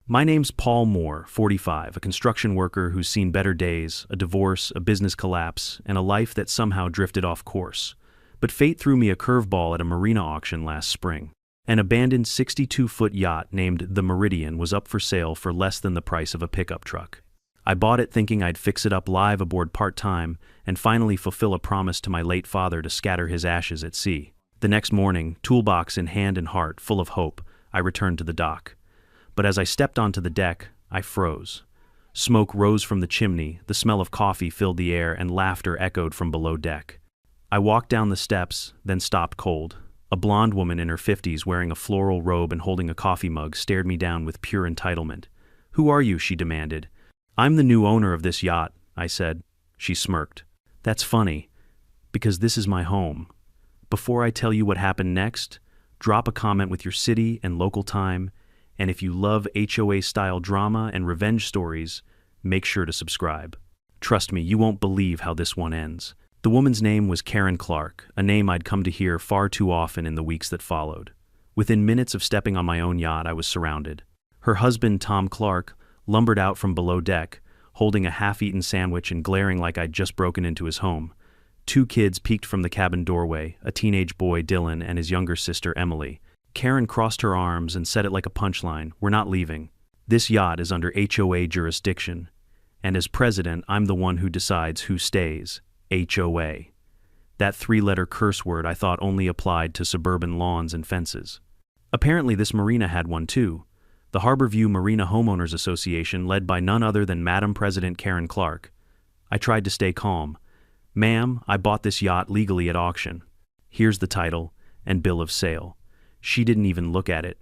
My name's Paul Moore, 45, a construction worker who's seen better days, a divorce, a business collapse, and a life that somehow drifted off course. But fate threw me a curveball at a marina auction last spring. An abandoned 62-foot yacht named the Meridian was up for sale for less than the price of a pickup truck. I bought it thinking I'd fix it up live aboard part-time and finally fulfill a promise to my late father to scatter his ashes at sea. The next morning, toolbox in hand and heart full of hope, I returned to the dock. But as I stepped onto the deck, I froze. Smoke rose from the chimney, the smell of coffee filled the air, and laughter echoed from below deck. I walked down the steps, then stopped cold. A blonde woman in her 50s wearing a floral robe and holding a coffee mug stared me down with pure entitlement. "Who are you?" she demanded. "I'm the new owner of this yacht," I said. She smirked. "That's funny, because this is my home. Before I tell you what happened next, drop a comment with your city and local time, and if you love HOA-style drama and revenge stories, make sure to subscribe. Trust me, you won't believe how this one ends." The woman's name was Karen Clark, a name I'd come to hear far too often in the weeks that followed. Within minutes of stepping on my own yacht, I was surrounded. Her husband, Tom Clark, lumbered out from below deck, holding a half-eaten sandwich and glaring like I'd just broken into his home. Two kids peeked from the cabin doorway, a teenage boy, Dylan, and his younger sister, Emily. Karen crossed her arms and said it like a punchline, "We're not leaving. This yacht is under HOA jurisdiction, and as president, I'm the one who decides who stays. HOA. That three-letter curse word I thought only applied to suburban lawns and fences. Apparently this marina had one too. The Harborview Marina Homeowners Association, led by none other than Madam President Karen Clark. I tried to stay calm. "Ma'am, I bought this yacht legally at auction. Here's the title and bill of sale." She didn't even look at it.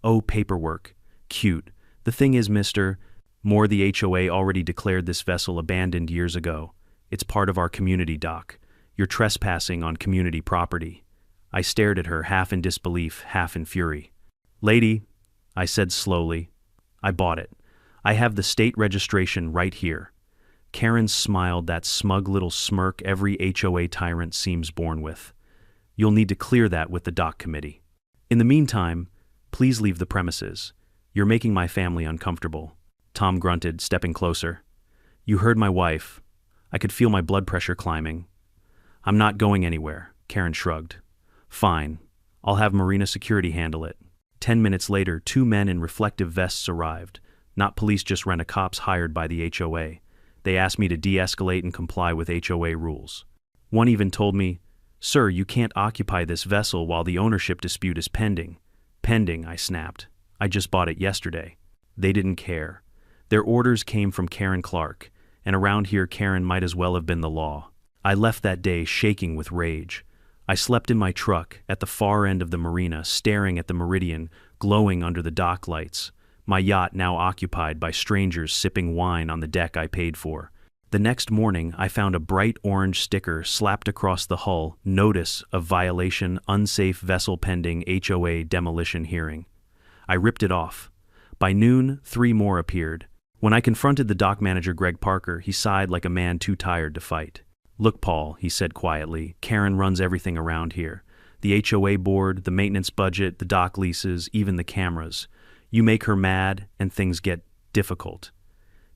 "Oh, paperwork. Cute. The thing is, Mr. Moore, the HOA already declared this vessel abandoned years ago. It's part of our community dock. You're trespassing on community property." I stared at her, half in disbelief, half in fury. "Lady," I said slowly, "I bought it. I have the state registration right here." Karen smiled, that smug little smirk every HOA tyrant seems born with. "You'll need to clear that with the dock committee. In the meantime, please leave the premises. You're making my family uncomfortable." Tom grunted, stepping closer. "You heard my wife." I could feel my blood pressure climbing. "I'm not going anywhere," Karen shrugged. "Fine. I'll have marina security handle it." 10 minutes later, two men in reflective vests arrived. Not police, just rent-a-cops hired by the HOA. They asked me to de-escalate and comply with HOA rules. One even told me, "Sir, you can't occupy this vessel while the ownership dispute is pending." "Pending," I snapped. "I just bought it yesterday." They didn't care. Their orders came from Karen Clark, and around here Karen might as well have been the law. I left that day shaking with rage. I slept in my truck at the far end of the marina, staring at the Meridian glowing under the dock lights, my yacht now occupied by strangers sipping wine on the deck I paid for. The next morning, I found a bright orange sticker slapped across the hull, "Notice of violation, unsafe vessel pending HOA demolition hearing." I ripped it off. By noon, 3 more appeared. When I confronted the dock manager, Greg Parker, he sighed like a man too tired to fight. "Look, Paul," he said quietly, "Karen runs everything around here. The HOA board, the maintenance budget, the dock leases, even the cameras. You make her mad, and things get difficult."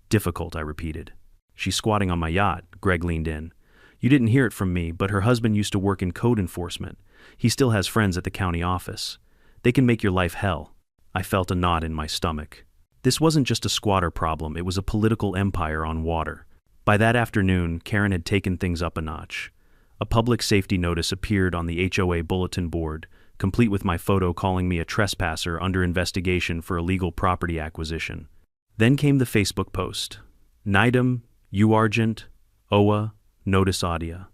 "Difficult," I repeated. "She's squatting on my yacht," Greg leaned in. "You didn't hear it from me, but her husband used to work in code enforcement. He still has friends at the county office. They can make your life hell." I felt a knot in my stomach. This wasn't just a squatter problem, it was a political empire on water. By that afternoon, Karen had taken things up a notch. A public safety notice appeared on the HOA bulletin board, complete with my photo calling me a trespasser under investigation for illegal property acquisition. Then came the Facebook post. "Nidam, Uargent, OA, Notice Audia.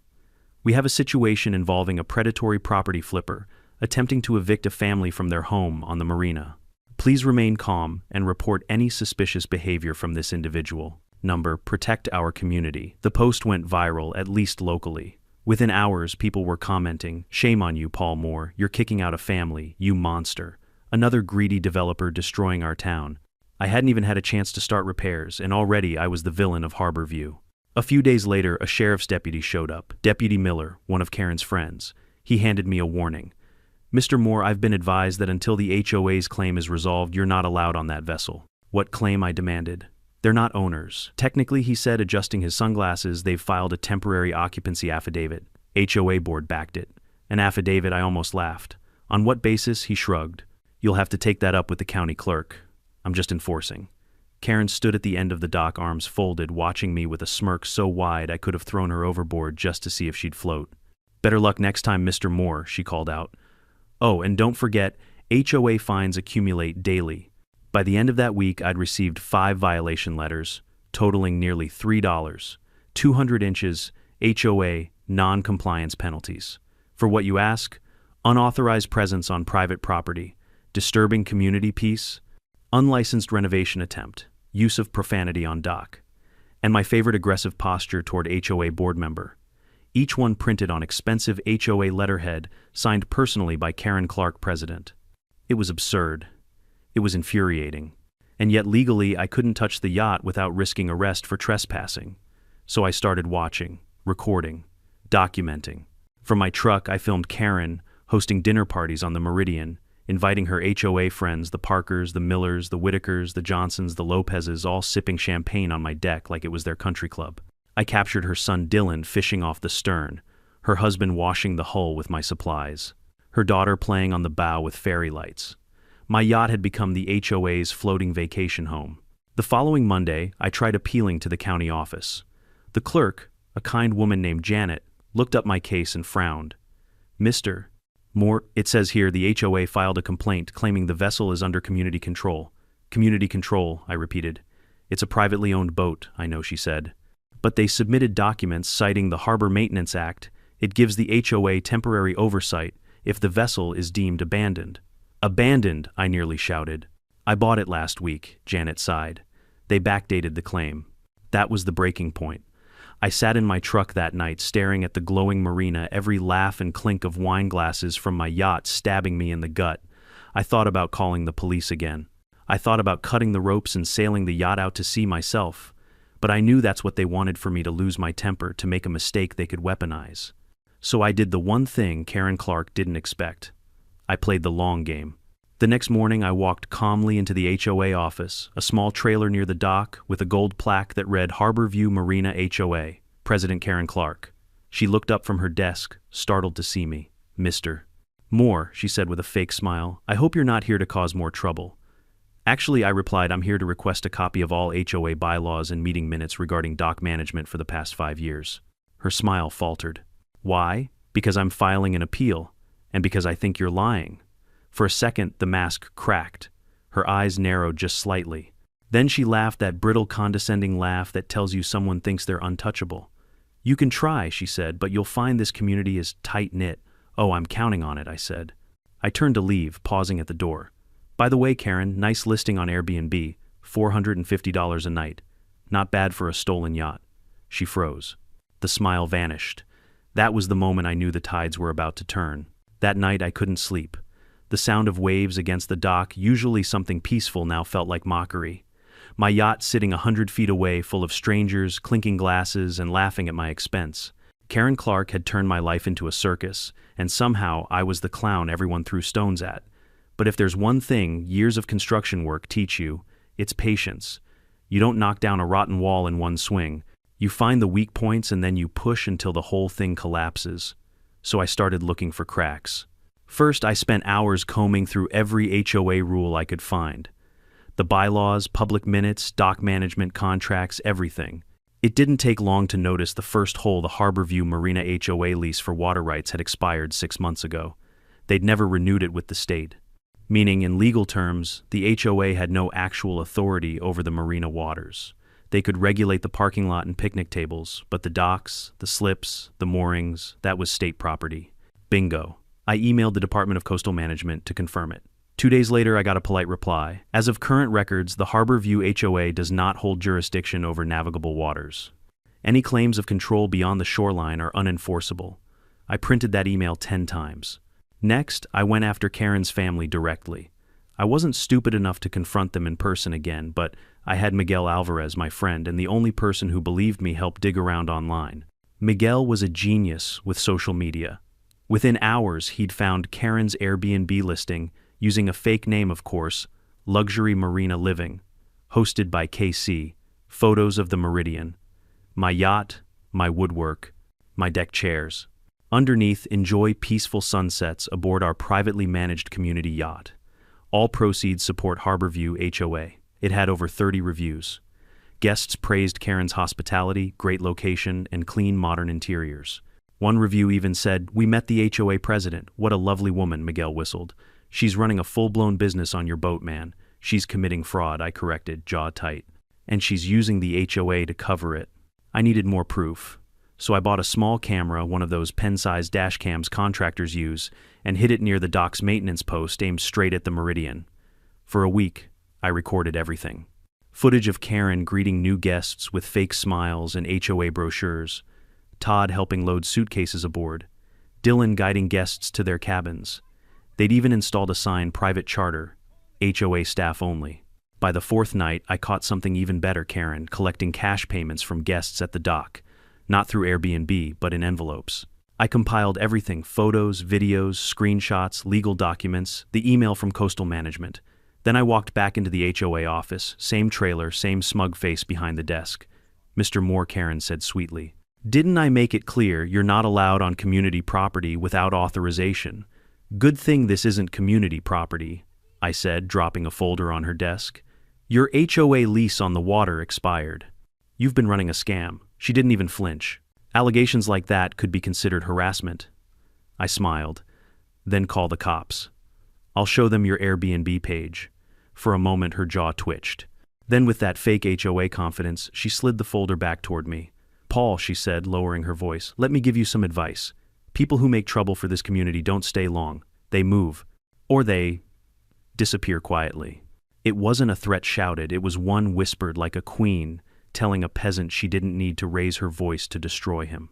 We have a situation involving a predatory property flipper attempting to evict a family from their home on the marina. Please remain calm and report any suspicious behavior from this individual. Number, protect our community." The post went viral, at least locally. Within hours, people were commenting, "Shame on you, Paul Moore. You're kicking out a family, you monster. Another greedy developer destroying our town." I hadn't even had a chance to start repairs, and already I was the villain of Harborview. A few days later, a sheriff's deputy showed up. Deputy Miller, one of Karen's friends. He handed me a warning. "Mr. Moore, I've been advised that until the HOA's claim is resolved, you're not allowed on that vessel." What claim? I demanded. They're not owners. Technically, he said, adjusting his sunglasses, they've filed a temporary occupancy affidavit. HOA board backed it. An affidavit? I almost laughed. On what basis? He shrugged. You'll have to take that up with the county clerk. I'm just enforcing. Karen stood at the end of the dock, arms folded, watching me with a smirk so wide I could have thrown her overboard just to see if she'd float. Better luck next time, Mr. Moore, she called out. Oh, and don't forget, HOA fines accumulate daily. By the end of that week, I'd received 5 violation letters, totaling nearly $3, 200 inches, HOA, non-compliance penalties. For what you ask, unauthorized presence on private property, disturbing community peace, unlicensed renovation attempt, use of profanity on dock, and my favorite, aggressive posture toward HOA board member. Each one printed on expensive HOA letterhead, signed personally by Karen Clark, president. It was absurd. It was infuriating. And yet legally, I couldn't touch the yacht without risking arrest for trespassing. So I started watching, recording, documenting. From my truck, I filmed Karen hosting dinner parties on the Meridian, inviting her HOA friends, the Parkers, the Millers, the Whitakers, the Johnsons, the Lopezes, all sipping champagne on my deck like it was their country club. I captured her son Dylan fishing off the stern, her husband washing the hull with my supplies, her daughter playing on the bow with fairy lights. My yacht had become the HOA's floating vacation home. The following Monday, I tried appealing to the county office. The clerk, a kind woman named Janet, looked up my case and frowned. Mr. Moore, it says here the HOA filed a complaint claiming the vessel is under community control. Community control, I repeated. It's a privately owned boat, I know, she said. But they submitted documents citing the Harbor Maintenance Act. It gives the HOA temporary oversight if the vessel is deemed abandoned. Abandoned, I nearly shouted. I bought it last week, Janet sighed. They backdated the claim. That was the breaking point. I sat in my truck that night staring at the glowing marina, every laugh and clink of wine glasses from my yacht stabbing me in the gut. I thought about calling the police again. I thought about cutting the ropes and sailing the yacht out to sea myself. But I knew that's what they wanted, for me to lose my temper, to make a mistake they could weaponize. So I did the one thing Karen Clark didn't expect. I played the long game. The next morning, I walked calmly into the HOA office, a small trailer near the dock with a gold plaque that read Harborview Marina HOA, President Karen Clark. She looked up from her desk, startled to see me. Mr. Moore, she said with a fake smile, I hope you're not here to cause more trouble. Actually, I replied, I'm here to request a copy of all HOA bylaws and meeting minutes regarding dock management for the past 5 years. Her smile faltered. Why? Because I'm filing an appeal, and because I think you're lying. For a second, the mask cracked. Her eyes narrowed just slightly. Then she laughed, that brittle, condescending laugh that tells you someone thinks they're untouchable. You can try, she said, but you'll find this community is tight-knit. Oh, I'm counting on it, I said. I turned to leave, pausing at the door. By the way, Karen, nice listing on Airbnb, $450 a night. Not bad for a stolen yacht. She froze. The smile vanished. That was the moment I knew the tides were about to turn. That night I couldn't sleep. The sound of waves against the dock, usually something peaceful, now felt like mockery. My yacht sitting 100 feet away, full of strangers, clinking glasses and laughing at my expense. Karen Clark had turned my life into a circus, and somehow I was the clown everyone threw stones at. But if there's one thing years of construction work teach you, it's patience. You don't knock down a rotten wall in one swing. You find the weak points and then you push until the whole thing collapses. So I started looking for cracks. First, I spent hours combing through every HOA rule I could find. The bylaws, public minutes, dock management contracts, everything. It didn't take long to notice the first hole. The Harborview Marina HOA lease for water rights had expired 6 months ago. They'd never renewed it with the state. Meaning, in legal terms, the HOA had no actual authority over the marina waters. They could regulate the parking lot and picnic tables, but the docks, the slips, the moorings, that was state property. Bingo. I emailed the Department of Coastal Management to confirm it. 2 days later, I got a polite reply. As of current records, the Harborview HOA does not hold jurisdiction over navigable waters. Any claims of control beyond the shoreline are unenforceable. I printed that email 10 times. Next, I went after Karen's family directly. I wasn't stupid enough to confront them in person again, but I had Miguel Alvarez, my friend, and the only person who believed me, help dig around online. Miguel was a genius with social media. Within hours, he'd found Karen's Airbnb listing, using a fake name, of course, Luxury Marina Living. hosted by KC, photos of the Meridian, my yacht, my woodwork, my deck chairs. Underneath, enjoy peaceful sunsets aboard our privately managed community yacht. All proceeds support Harborview HOA. It had over 30 reviews. Guests praised Karen's hospitality, great location, and clean modern interiors. One review even said, "We met the HOA president. What a lovely woman," Miguel whistled. "She's running a full-blown business on your boat, man." "She's committing fraud," I corrected, jaw tight. "And she's using the HOA to cover it." I needed more proof. So I bought a small camera, one of those pen-sized dash cams contractors use, and hid it near the dock's maintenance post aimed straight at the Meridian. For a week, I recorded everything. Footage of Karen greeting new guests with fake smiles and HOA brochures, Todd helping load suitcases aboard, Dylan guiding guests to their cabins. They'd even installed a sign, "Private Charter, HOA staff only." By the fourth night, I caught something even better: Karen collecting cash payments from guests at the dock, not through Airbnb, but in envelopes. I compiled everything: photos, videos, screenshots, legal documents, the email from Coastal Management. Then I walked back into the HOA office, same trailer, same smug face behind the desk. "Mr. Moore," Karen said sweetly, "didn't I make it clear you're not allowed on community property without authorization?" "Good thing this isn't community property," I said, dropping a folder on her desk. "Your HOA lease on the water expired. You've been running a scam." She didn't even flinch. "Allegations like that could be considered harassment." I smiled. "Then call the cops. I'll show them your Airbnb page." For a moment, her jaw twitched. Then, with that fake HOA confidence, she slid the folder back toward me. "Paul," she said, lowering her voice, "let me give you some advice. People who make trouble for this community don't stay long. They move. Or they disappear quietly." It wasn't a threat shouted, it was one whispered like a queen, telling a peasant she didn't need to raise her voice to destroy him.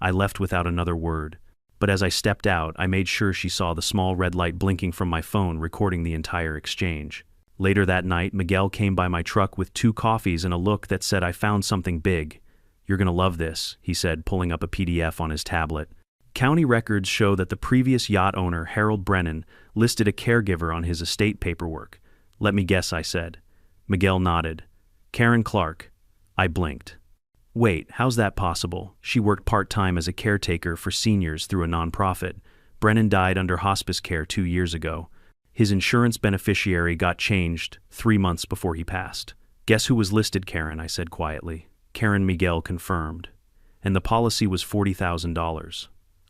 I left without another word, but as I stepped out, I made sure she saw the small red light blinking from my phone recording the entire exchange. Later that night, Miguel came by my truck with 2 coffees and a look that said, "I found something big." "You're gonna love this," he said, pulling up a PDF on his tablet. County records show that the previous yacht owner, Harold Brennan, listed a caregiver on his estate paperwork. "Let me guess," I said. Miguel nodded. "Karen Clark." I blinked. "Wait, how's that possible? She worked part-time as a caretaker for seniors through a nonprofit. Brennan died under hospice care 2 years ago. His insurance beneficiary got changed 3 months before he passed." "Guess who was listed, Karen?" I said quietly. Karen, Miguel confirmed. "And the policy was $40,000.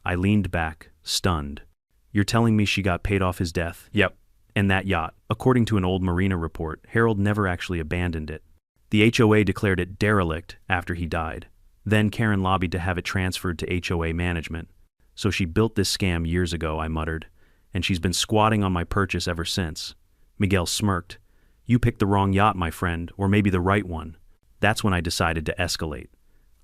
I leaned back, stunned. "You're telling me she got paid off his death?" "Yep. And that yacht, according to an old marina report, Harold never actually abandoned it. The HOA declared it derelict after he died. Then Karen lobbied to have it transferred to HOA management. So she built this scam years ago," I muttered, "and she's been squatting on my purchase ever since." Miguel smirked. "You picked the wrong yacht, my friend, or maybe the right one." That's when I decided to escalate.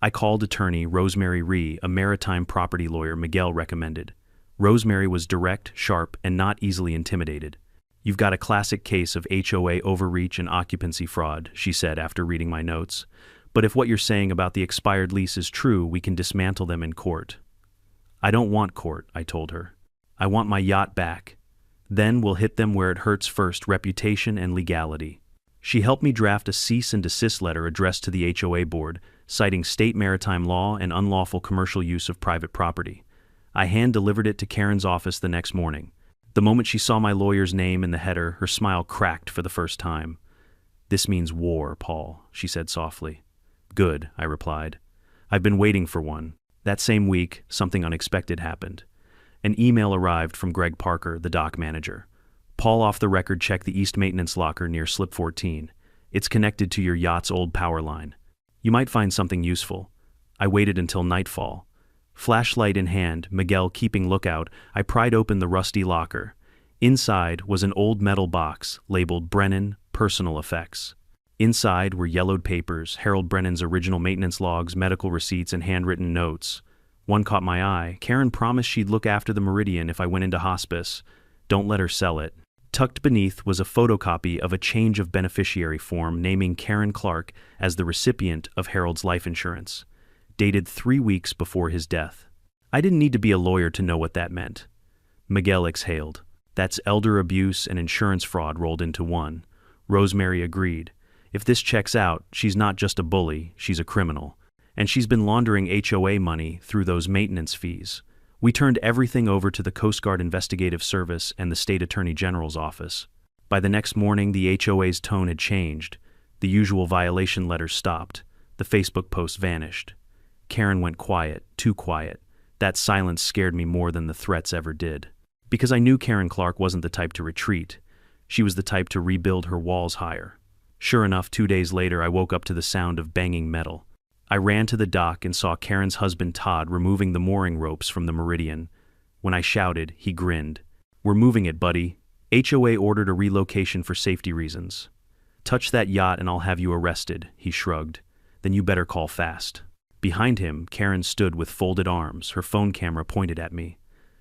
I called attorney Rosemary Rhee, a maritime property lawyer Miguel recommended. Rosemary was direct, sharp, and not easily intimidated. "You've got a classic case of HOA overreach and occupancy fraud," she said after reading my notes. "But if what you're saying about the expired lease is true, we can dismantle them in court." "I don't want court," I told her. "I want my yacht back. Then we'll hit them where it hurts first: reputation and legality." She helped me draft a cease and desist letter addressed to the HOA board, citing state maritime law and unlawful commercial use of private property. I hand-delivered it to Karen's office the next morning. The moment she saw my lawyer's name in the header, her smile cracked for the first time. "This means war, Paul," she said softly. "Good," I replied. "I've been waiting for one." That same week, something unexpected happened. An email arrived from Greg Parker, the dock manager. "Paul, off the record, check the east maintenance locker near slip 14. It's connected to your yacht's old power line. You might find something useful." I waited until nightfall. Flashlight in hand, Miguel keeping lookout, I pried open the rusty locker. Inside was an old metal box labeled Brennan Personal Effects. Inside were yellowed papers, Harold Brennan's original maintenance logs, medical receipts, and handwritten notes. One caught my eye. Karen promised she'd look after the Meridian if I went into hospice. Don't let her sell it. Tucked beneath was a photocopy of a change of beneficiary form naming Karen Clark as the recipient of Harold's life insurance, dated 3 weeks before his death. I didn't need to be a lawyer to know what that meant. Miguel exhaled. "That's elder abuse and insurance fraud rolled into one." Rosemary agreed. If this checks out, she's not just a bully, she's a criminal. And she's been laundering HOA money through those maintenance fees. We turned everything over to the Coast Guard Investigative Service and the State Attorney General's office. By the next morning, the HOA's tone had changed. The usual violation letters stopped. The Facebook posts vanished. Karen went quiet, too quiet. That silence scared me more than the threats ever did. Because I knew Karen Clark wasn't the type to retreat. She was the type to rebuild her walls higher. Sure enough, 2 days later, I woke up to the sound of banging metal. I ran to the dock and saw Karen's husband Todd removing the mooring ropes from the Meridian. When I shouted, he grinned. "We're moving it, buddy. HOA ordered a relocation for safety reasons." "Touch that yacht and I'll have you arrested," he shrugged. "Then you better call fast." Behind him, Karen stood with folded arms, her phone camera pointed at me.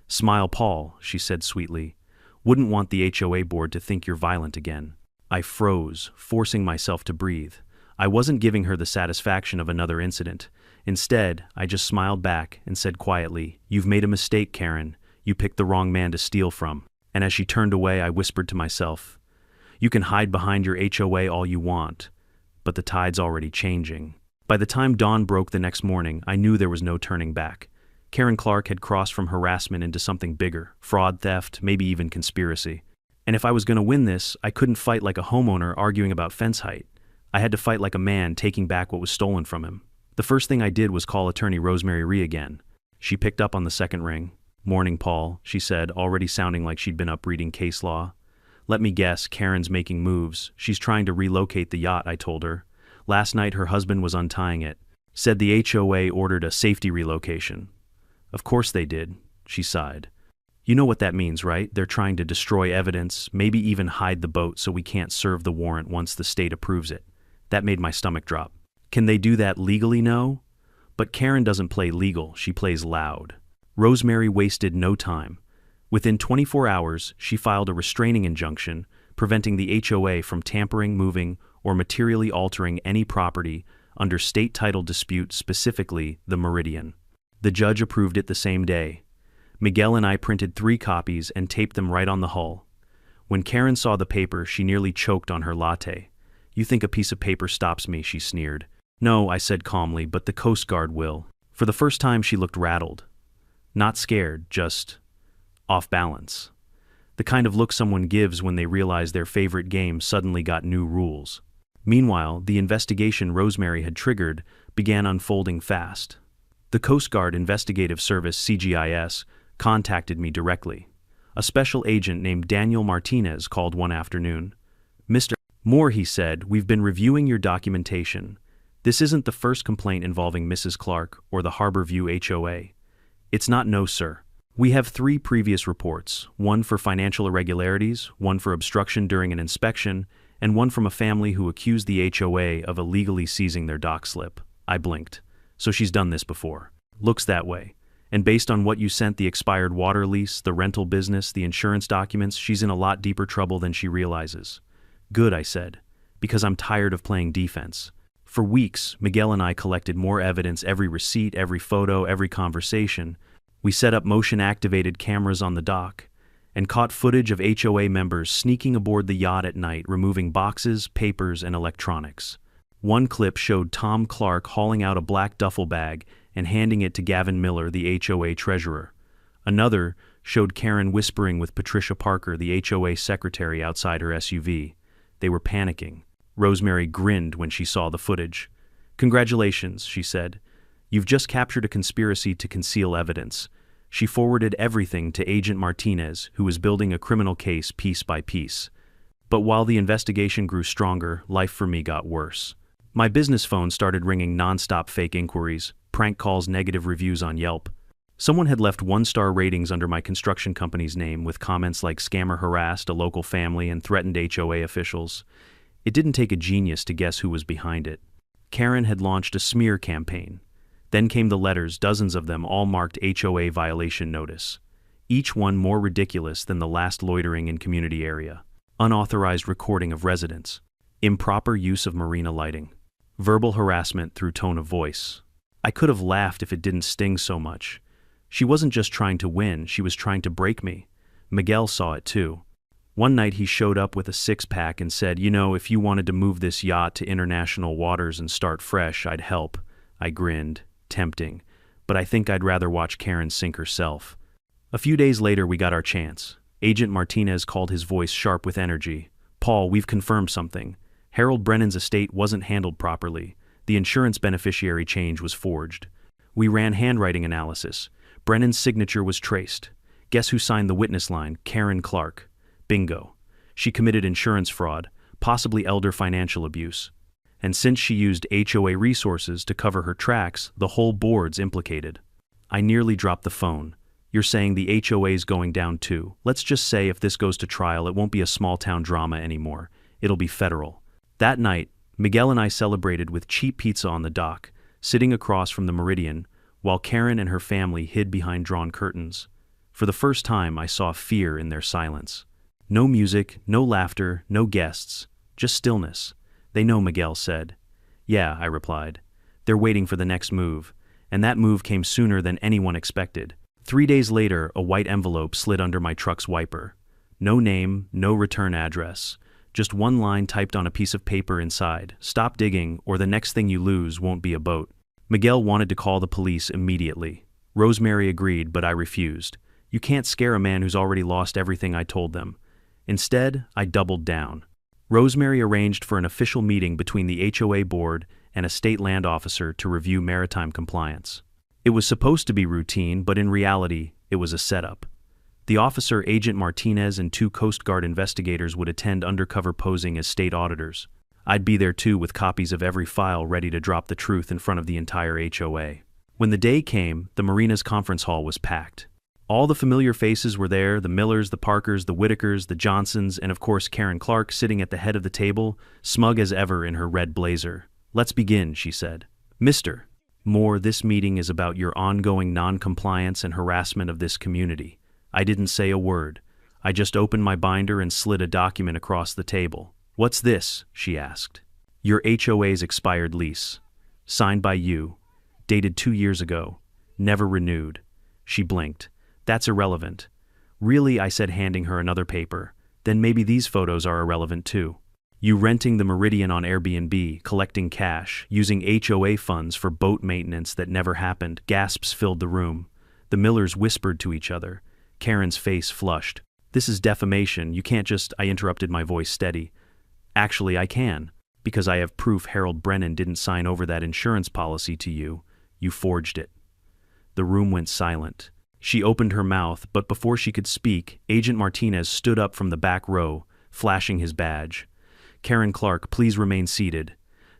"Smile, Paul," she said sweetly. "Wouldn't want the HOA board to think you're violent again." I froze, forcing myself to breathe. I wasn't giving her the satisfaction of another incident. Instead, I just smiled back and said quietly, "You've made a mistake, Karen. You picked the wrong man to steal from." And as she turned away, I whispered to myself, "You can hide behind your HOA all you want, but the tide's already changing." By the time dawn broke the next morning, I knew there was no turning back. Karen Clark had crossed from harassment into something bigger, fraud, theft, maybe even conspiracy. And if I was going to win this, I couldn't fight like a homeowner arguing about fence height. I had to fight like a man taking back what was stolen from him. The first thing I did was call attorney Rosemary Rhee again. She picked up on the second ring. "Morning, Paul," she said, already sounding like she'd been up reading case law. "Let me guess, Karen's making moves. She's trying to relocate the yacht," I told her. "Last night her husband was untying it. Said the HOA ordered a safety relocation." "Of course they did," she sighed. "You know what that means, right? They're trying to destroy evidence, maybe even hide the boat so we can't serve the warrant once the state approves it." That made my stomach drop. Can they do that legally? No. But Karen doesn't play legal, she plays loud. Rosemary wasted no time. Within 24 hours, she filed a restraining injunction preventing the HOA from tampering, moving, or materially altering any property under state title dispute, specifically the Meridian. The judge approved it the same day. Miguel and I printed 3 copies and taped them right on the hull. When Karen saw the paper, she nearly choked on her latte. "You think a piece of paper stops me," she sneered. "No," I said calmly, "but the Coast Guard will." For the first time, she looked rattled. Not scared, just off balance. The kind of look someone gives when they realize their favorite game suddenly got new rules. Meanwhile, the investigation Rosemary had triggered began unfolding fast. The Coast Guard Investigative Service, CGIS, contacted me directly. A special agent named Daniel Martinez called one afternoon. "Mr. Moore," he said, "we've been reviewing your documentation. This isn't the first complaint involving Mrs. Clark or the Harborview HOA. It's not, no, sir. We have 3 previous reports, one for financial irregularities, one for obstruction during an inspection, and one from a family who accused the HOA of illegally seizing their dock slip." I blinked. "So she's done this before." "Looks that way. And based on what you sent, the expired water lease, the rental business, the insurance documents, she's in a lot deeper trouble than she realizes." "Good," I said, "because I'm tired of playing defense." For weeks, Miguel and I collected more evidence, every receipt, every photo, every conversation. We set up motion-activated cameras on the dock and caught footage of HOA members sneaking aboard the yacht at night, removing boxes, papers, and electronics. One clip showed Tom Clark hauling out a black duffel bag and handing it to Gavin Miller, the HOA treasurer. Another showed Karen whispering with Patricia Parker, the HOA secretary, outside her SUV. They were panicking. Rosemary grinned when she saw the footage. "Congratulations," she said. "You've just captured a conspiracy to conceal evidence." She forwarded everything to Agent Martinez, who was building a criminal case piece by piece. But while the investigation grew stronger, life for me got worse. My business phone started ringing nonstop, fake inquiries, prank calls, negative reviews on Yelp. Someone had left 1-star ratings under my construction company's name with comments like "scammer harassed a local family and threatened HOA officials." It didn't take a genius to guess who was behind it. Karen had launched a smear campaign. Then came the letters, dozens of them, all marked HOA violation notice. Each one more ridiculous than the last: loitering in community area, unauthorized recording of residents, improper use of marina lighting, verbal harassment through tone of voice. I could have laughed if it didn't sting so much. She wasn't just trying to win, she was trying to break me. Miguel saw it too. One night he showed up with a six-pack and said, if you wanted to move this yacht to international waters and start fresh, I'd help. I grinned. Tempting. But I think I'd rather watch Karen sink herself. A few days later we got our chance. Agent Martinez called, his voice sharp with energy. Paul, we've confirmed something. Harold Brennan's estate wasn't handled properly. The insurance beneficiary change was forged. We ran handwriting analysis. Brennan's signature was traced. Guess who signed the witness line? Karen Clark. Bingo. She committed insurance fraud, possibly elder financial abuse. And since she used HOA resources to cover her tracks, the whole board's implicated. I nearly dropped the phone. You're saying the HOA's going down too. Let's just say if this goes to trial, it won't be a small-town drama anymore. It'll be federal. That night, Miguel and I celebrated with cheap pizza on the dock, sitting across from the Meridian, while Karen and her family hid behind drawn curtains. For the first time, I saw fear in their silence. No music, no laughter, no guests, just stillness. They know, Miguel said. Yeah, I replied. They're waiting for the next move, and that move came sooner than anyone expected. 3 days later, a white envelope slid under my truck's wiper. No name, no return address. Just one line typed on a piece of paper inside. Stop digging, or the next thing you lose won't be a boat. Miguel wanted to call the police immediately. Rosemary agreed, but I refused. You can't scare a man who's already lost everything, I told them. Instead, I doubled down. Rosemary arranged for an official meeting between the HOA board and a state land officer to review maritime compliance. It was supposed to be routine, but in reality, it was a setup. The officer, Agent Martinez, and 2 Coast Guard investigators would attend undercover posing as state auditors. I'd be there too, with copies of every file ready to drop the truth in front of the entire HOA. When the day came, the marina's conference hall was packed. All the familiar faces were there, the Millers, the Parkers, the Whitakers, the Johnsons, and of course Karen Clark sitting at the head of the table, smug as ever in her red blazer. Let's begin, she said. Mr. Moore, this meeting is about your ongoing non-compliance and harassment of this community. I didn't say a word. I just opened my binder and slid a document across the table. What's this? She asked. Your HOA's expired lease. Signed by you. Dated 2 years ago. Never renewed. She blinked. That's irrelevant. Really, I said, handing her another paper. Then maybe these photos are irrelevant too. You renting the Meridian on Airbnb, collecting cash, using HOA funds for boat maintenance that never happened. Gasps filled the room. The Millers whispered to each other. Karen's face flushed. This is defamation. You can't just... I interrupted, my voice steady. Actually, I can. Because I have proof Harold Brennan didn't sign over that insurance policy to you. You forged it. The room went silent. She opened her mouth, but before she could speak, Agent Martinez stood up from the back row, flashing his badge. Karen Clark, please remain seated.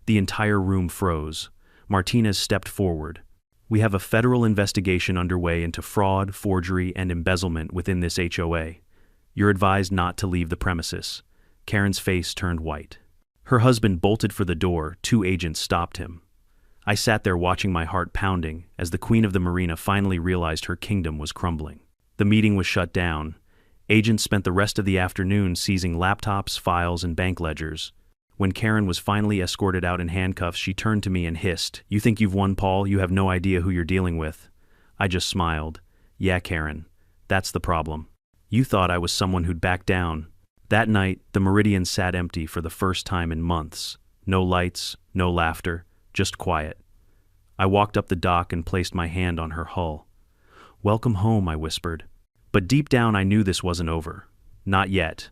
The entire room froze. Martinez stepped forward. We have a federal investigation underway into fraud, forgery, and embezzlement within this HOA. You're advised not to leave the premises. Karen's face turned white. Her husband bolted for the door. 2 agents stopped him. I sat there watching, my heart pounding, as the queen of the marina finally realized her kingdom was crumbling. The meeting was shut down. Agents spent the rest of the afternoon seizing laptops, files, and bank ledgers. When Karen was finally escorted out in handcuffs, she turned to me and hissed, "You think you've won, Paul? You have no idea who you're dealing with." I just smiled. Yeah, Karen. That's the problem. You thought I was someone who'd back down. That night, the Meridian sat empty for the first time in months. No lights, no laughter. Just quiet. I walked up the dock and placed my hand on her hull. "Welcome home," I whispered. But deep down I knew this wasn't over. Not yet.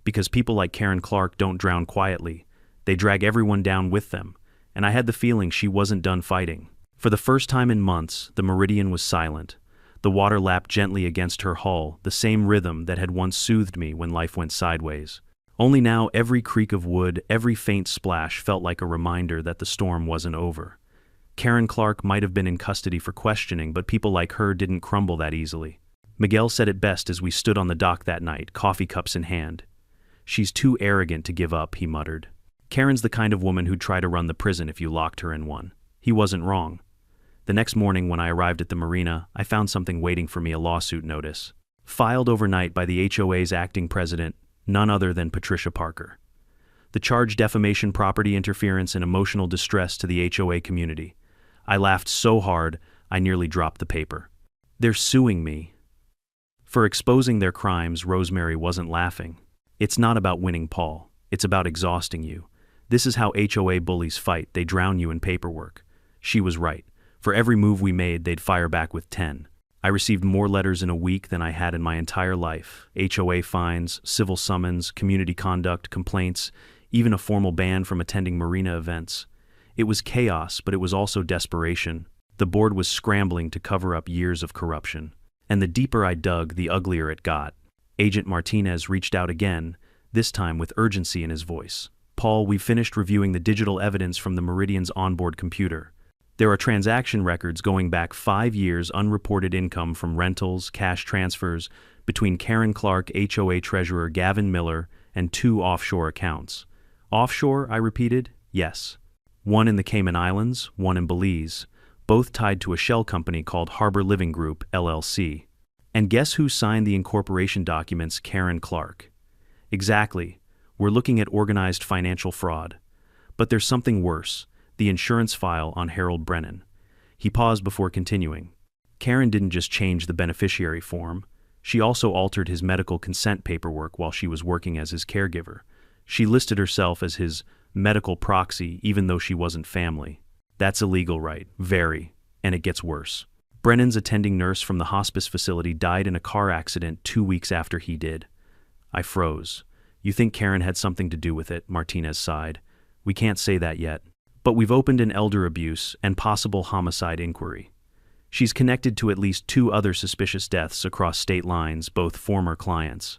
Because people like Karen Clark don't drown quietly. They drag everyone down with them. And I had the feeling she wasn't done fighting. For the first time in months, the Meridian was silent. The water lapped gently against her hull, the same rhythm that had once soothed me when life went sideways. Only now every creak of wood, every faint splash felt like a reminder that the storm wasn't over. Karen Clark might have been in custody for questioning, but people like her didn't crumble that easily. Miguel said it best as we stood on the dock that night, coffee cups in hand. "She's too arrogant to give up," he muttered. "Karen's the kind of woman who'd try to run the prison if you locked her in one." He wasn't wrong. The next morning when I arrived at the marina, I found something waiting for me, a lawsuit notice. Filed overnight by the HOA's acting president, none other than Patricia Parker. The charge: defamation, property interference, and emotional distress to the HOA community. I laughed so hard, I nearly dropped the paper. They're suing me. For exposing their crimes. Rosemary wasn't laughing. It's not about winning, Paul. It's about exhausting you. This is how HOA bullies fight. They drown you in paperwork. She was right. For every move we made, they'd fire back with 10. I received more letters in a week than I had in my entire life. HOA fines, civil summons, community conduct, complaints, even a formal ban from attending marina events. It was chaos, but it was also desperation. The board was scrambling to cover up years of corruption. And the deeper I dug, the uglier it got. Agent Martinez reached out again, this time with urgency in his voice. Paul, we've finished reviewing the digital evidence from the Meridian's onboard computer. There are transaction records going back 5 years, unreported income from rentals, cash transfers, between Karen Clark, HOA treasurer Gavin Miller, and 2 offshore accounts. Offshore, I repeated? Yes. One in the Cayman Islands, one in Belize, both tied to a shell company called Harbor Living Group, LLC. And guess who signed the incorporation documents? Karen Clark. Exactly. We're looking at organized financial fraud. But there's something worse. The insurance file on Harold Brennan. He paused before continuing. Karen didn't just change the beneficiary form. She also altered his medical consent paperwork while she was working as his caregiver. She listed herself as his medical proxy even though she wasn't family. That's illegal, right? Very. And it gets worse. Brennan's attending nurse from the hospice facility died in a car accident 2 weeks after he did. I froze. You think Karen had something to do with it? Martinez sighed. We can't say that yet. But we've opened an elder abuse and possible homicide inquiry. She's connected to at least 2 other suspicious deaths across state lines, both former clients.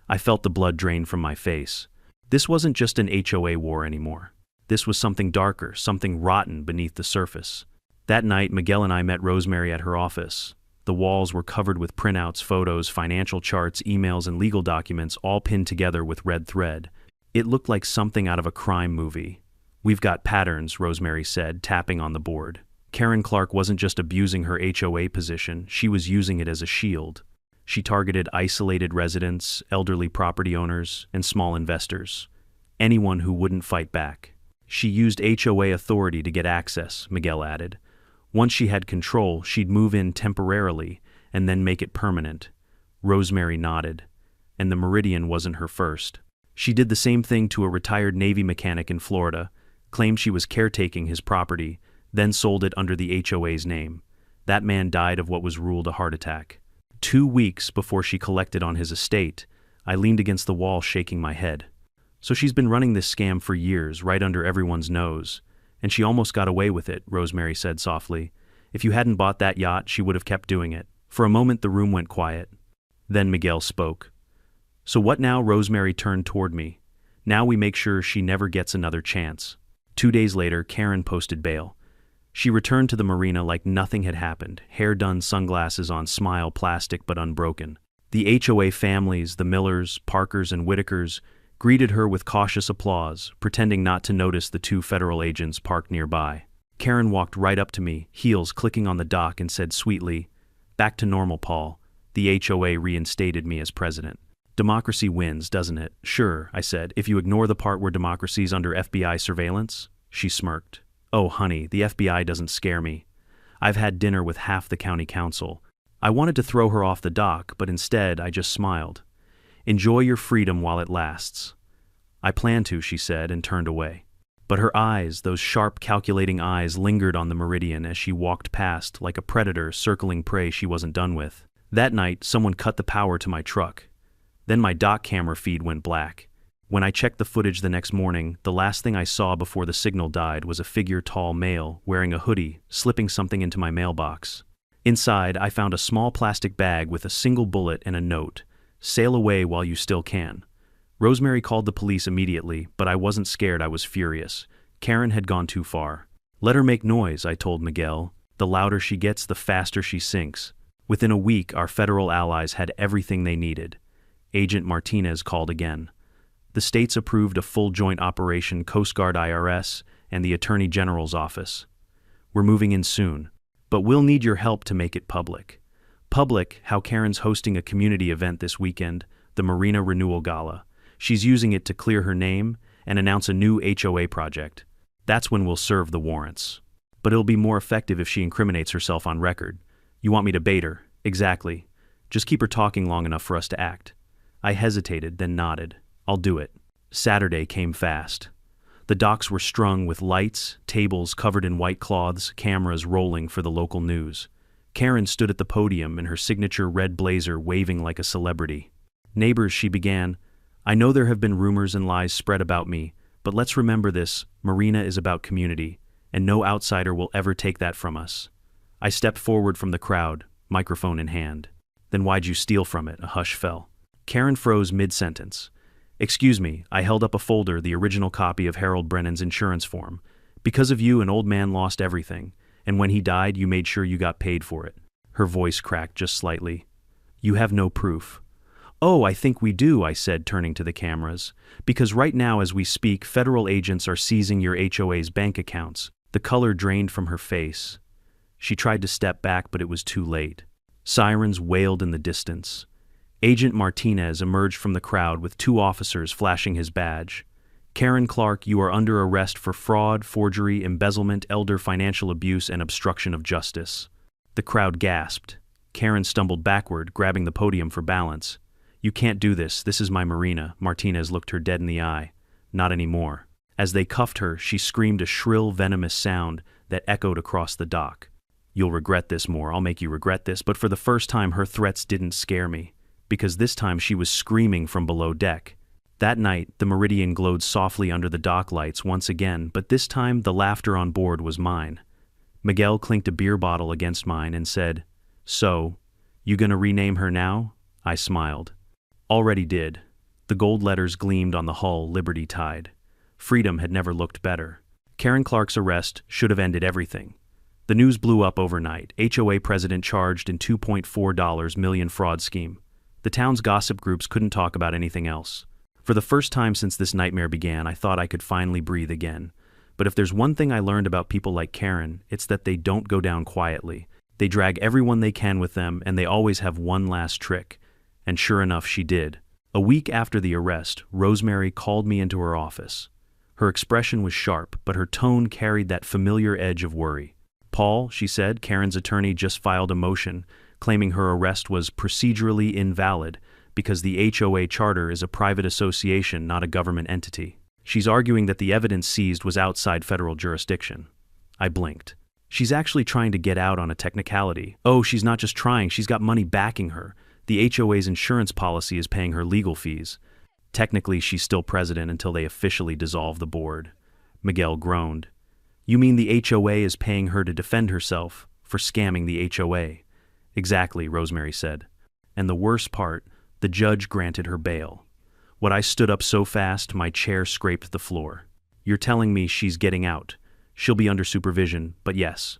I felt the blood drain from my face. This wasn't just an HOA war anymore. This was something darker, something rotten beneath the surface. That night, Miguel and I met Rosemary at her office. The walls were covered with printouts, photos, financial charts, emails, and legal documents, all pinned together with red thread. It looked like something out of a crime movie. We've got patterns, Rosemary said, tapping on the board. Karen Clark wasn't just abusing her HOA position, she was using it as a shield. She targeted isolated residents, elderly property owners, and small investors. Anyone who wouldn't fight back. She used HOA authority to get access, Miguel added. Once she had control, she'd move in temporarily and then make it permanent. Rosemary nodded. And the Meridian wasn't her first. She did the same thing to a retired Navy mechanic in Florida, claimed she was caretaking his property, then sold it under the HOA's name. That man died of what was ruled a heart attack. 2 weeks before she collected on his estate, I leaned against the wall shaking my head. So she's been running this scam for years, right under everyone's nose. And she almost got away with it, Rosemary said softly. If you hadn't bought that yacht, she would have kept doing it. For a moment the room went quiet. Then Miguel spoke. So what now? Rosemary turned toward me. Now we make sure she never gets another chance. 2 days later, Karen posted bail. She returned to the marina like nothing had happened, hair done, sunglasses on, smile plastic but unbroken. The HOA families, the Millers, Parkers, and Whitakers, greeted her with cautious applause, pretending not to notice the 2 federal agents parked nearby. Karen walked right up to me, heels clicking on the dock, and said sweetly, "Back to normal, Paul. The HOA reinstated me as president." Democracy wins, doesn't it? Sure, I said, if you ignore the part where democracy's under FBI surveillance. She smirked. Oh, honey, the FBI doesn't scare me. I've had dinner with half the county council. I wanted to throw her off the dock, but instead I just smiled. Enjoy your freedom while it lasts. I plan to, she said, and turned away. But her eyes, those sharp, calculating eyes, lingered on the Meridian as she walked past like a predator circling prey she wasn't done with. That night, someone cut the power to my truck. Then my dock camera feed went black. When I checked the footage the next morning, the last thing I saw before the signal died was a figure-tall male wearing a hoodie, slipping something into my mailbox. Inside, I found a small plastic bag with a single bullet and a note. Sail away while you still can. Rosemary called the police immediately, but I wasn't scared, I was furious. Karen had gone too far. Let her make noise, I told Miguel. The louder she gets, the faster she sinks. Within a week, our federal allies had everything they needed. Agent Martinez called again. The states approved a full joint operation, Coast Guard, IRS, and the Attorney General's office. We're moving in soon, but we'll need your help to make it public. Public, how Karen's hosting a community event this weekend, the Marina Renewal Gala. She's using it to clear her name and announce a new HOA project. That's when we'll serve the warrants. But it'll be more effective if she incriminates herself on record. You want me to bait her? Exactly. Just keep her talking long enough for us to act. I hesitated, then nodded. I'll do it. Saturday came fast. The docks were strung with lights, tables covered in white cloths, cameras rolling for the local news. Karen stood at the podium in her signature red blazer waving like a celebrity. Neighbors, she began, I know there have been rumors and lies spread about me, but let's remember this, Marina is about community, and no outsider will ever take that from us. I stepped forward from the crowd, microphone in hand. Then why'd you steal from it? A hush fell. Karen froze mid-sentence. Excuse me, I held up a folder, the original copy of Harold Brennan's insurance form. Because of you, an old man lost everything, and when he died, you made sure you got paid for it. Her voice cracked just slightly. You have no proof. Oh, I think we do, I said, turning to the cameras. Because right now as we speak, federal agents are seizing your HOA's bank accounts. The color drained from her face. She tried to step back, but it was too late. Sirens wailed in the distance. Agent Martinez emerged from the crowd with 2 officers flashing his badge. Karen Clark, you are under arrest for fraud, forgery, embezzlement, elder financial abuse, and obstruction of justice. The crowd gasped. Karen stumbled backward, grabbing the podium for balance. You can't do this. This is my marina. Martinez looked her dead in the eye. Not anymore. As they cuffed her, she screamed a shrill, venomous sound that echoed across the dock. You'll regret this more. I'll make you regret this. But for the first time, her threats didn't scare me, because this time she was screaming from below deck. That night, the Meridian glowed softly under the dock lights once again, but this time the laughter on board was mine. Miguel clinked a beer bottle against mine and said, So, you gonna rename her now? I smiled. Already did. The gold letters gleamed on the hull, Liberty Tide. Freedom had never looked better. Karen Clark's arrest should have ended everything. The news blew up overnight. HOA president charged in $2.4 million fraud scheme. The town's gossip groups couldn't talk about anything else. For the first time since this nightmare began, I thought I could finally breathe again. But if there's one thing I learned about people like Karen, it's that they don't go down quietly. They drag everyone they can with them, and they always have one last trick. And sure enough, she did. A week after the arrest, Rosemary called me into her office. Her expression was sharp, but her tone carried that familiar edge of worry. Paul, she said, Karen's attorney just filed a motion claiming her arrest was procedurally invalid because the HOA charter is a private association, not a government entity. She's arguing that the evidence seized was outside federal jurisdiction. I blinked. She's actually trying to get out on a technicality. Oh, she's not just trying, she's got money backing her. The HOA's insurance policy is paying her legal fees. Technically, she's still president until they officially dissolve the board. Miguel groaned. You mean the HOA is paying her to defend herself for scamming the HOA? Exactly, Rosemary said. And the worst part, the judge granted her bail. When I stood up so fast, my chair scraped the floor. You're telling me she's getting out. She'll be under supervision, but yes.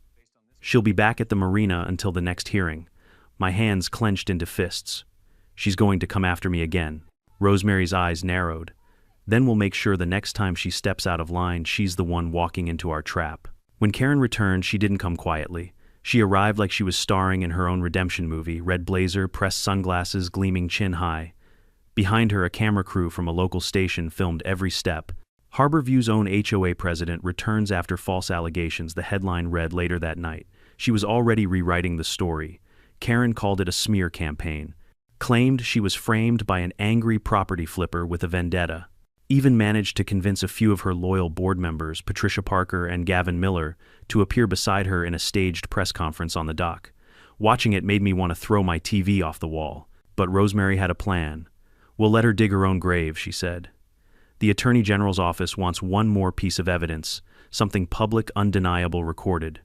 She'll be back at the marina until the next hearing. My hands clenched into fists. She's going to come after me again. Rosemary's eyes narrowed. Then we'll make sure the next time she steps out of line, she's the one walking into our trap. When Karen returned, she didn't come quietly. She arrived like she was starring in her own redemption movie, red blazer, pressed sunglasses, gleaming chin high. Behind her, a camera crew from a local station filmed every step. Harborview's own HOA president returns after false allegations, the headline read later that night. She was already rewriting the story. Karen called it a smear campaign. Claimed she was framed by an angry property flipper with a vendetta. Even managed to convince a few of her loyal board members, Patricia Parker and Gavin Miller, to appear beside her in a staged press conference on the dock. Watching it made me want to throw my TV off the wall. But Rosemary had a plan. We'll let her dig her own grave, she said. The Attorney General's office wants one more piece of evidence, something public, undeniable, recorded.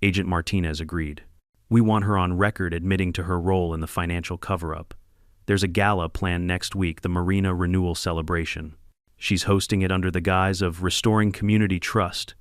Agent Martinez agreed. We want her on record admitting to her role in the financial cover-up. There's a gala planned next week, the Marina Renewal Celebration. She's hosting it under the guise of restoring community trust.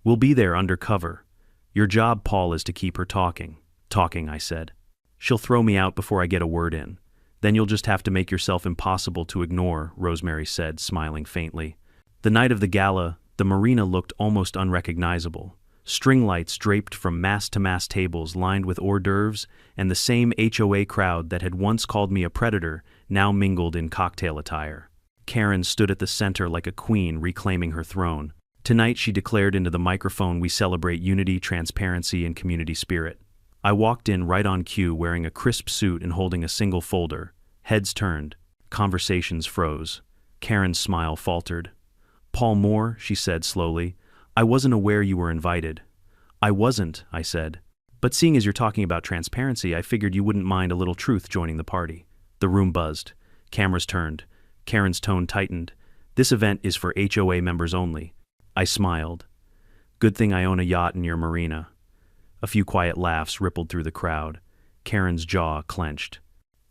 We'll be there undercover. Your job, Paul, is to keep her talking. Talking, I said. She'll throw me out before I get a word in. Then you'll just have to make yourself impossible to ignore, Rosemary said, smiling faintly. The night of the gala, the marina looked almost unrecognizable. String lights draped from mast-to-mast tables lined with hors d'oeuvres, and the same HOA crowd that had once called me a predator now mingled in cocktail attire. Karen stood at the center like a queen reclaiming her throne. Tonight, she declared into the microphone, we celebrate unity, transparency, and community spirit. I walked in right on cue wearing a crisp suit and holding a single folder. Heads turned. Conversations froze. Karen's smile faltered. Paul Moore, she said slowly. I wasn't aware you were invited. I wasn't, I said. But seeing as you're talking about transparency, I figured you wouldn't mind a little truth joining the party. The room buzzed. Cameras turned. Karen's tone tightened. This event is for HOA members only. I smiled. Good thing I own a yacht in your marina. A few quiet laughs rippled through the crowd. Karen's jaw clenched.